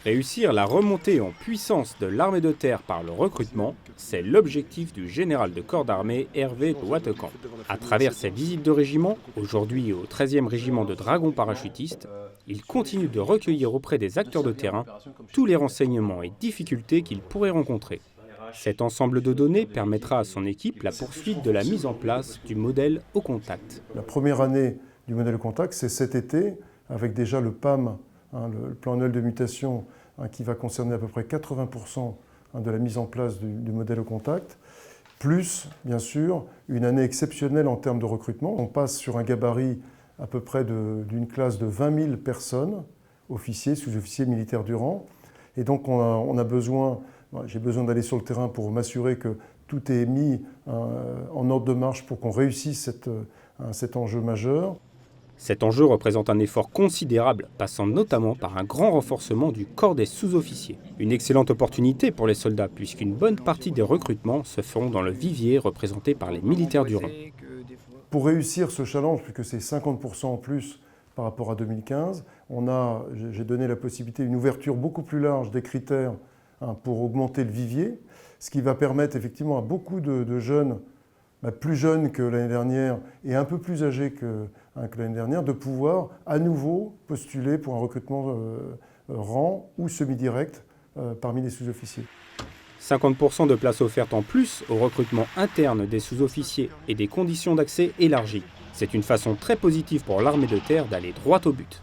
Réussir la remontée en puissance de l'armée de terre par le recrutement, c'est l'objectif du général de corps d'armée Hervé de Watekamp. À travers ses visites de régiment, aujourd'hui au 13e régiment de dragons parachutistes, il continue de recueillir auprès des acteurs de terrain tous les renseignements et difficultés qu'ils pourraient rencontrer. Cet ensemble de données permettra à son équipe la poursuite de la mise en place du modèle au contact. La première année du modèle au contact, c'est cet été, avec déjà le PAM, le plan annuel de mutation, qui va concerner à peu près 80% de la mise en place du modèle au contact, plus, bien sûr, une année exceptionnelle en termes de recrutement. On passe sur un gabarit à peu près d'une classe de 20 000 personnes, officiers, sous-officiers, militaires du rang. Et donc j'ai besoin d'aller sur le terrain pour m'assurer que tout est mis en ordre de marche pour qu'on réussisse cet enjeu majeur. Cet enjeu représente un effort considérable, passant notamment par un grand renforcement du corps des sous-officiers. Une excellente opportunité pour les soldats, puisqu'une bonne partie des recrutements se feront dans le vivier représenté par les militaires du rang. Pour réussir ce challenge, puisque c'est 50% en plus par rapport à 2015, j'ai donné la possibilité d'une ouverture beaucoup plus large des critères pour augmenter le vivier, ce qui va permettre effectivement à beaucoup de jeunes, plus jeunes que l'année dernière et un peu plus âgés que l'année dernière, de pouvoir à nouveau postuler pour un recrutement rang ou semi-direct parmi les sous-officiers. 50% de places offertes en plus au recrutement interne des sous-officiers et des conditions d'accès élargies. C'est une façon très positive pour l'armée de terre d'aller droit au but.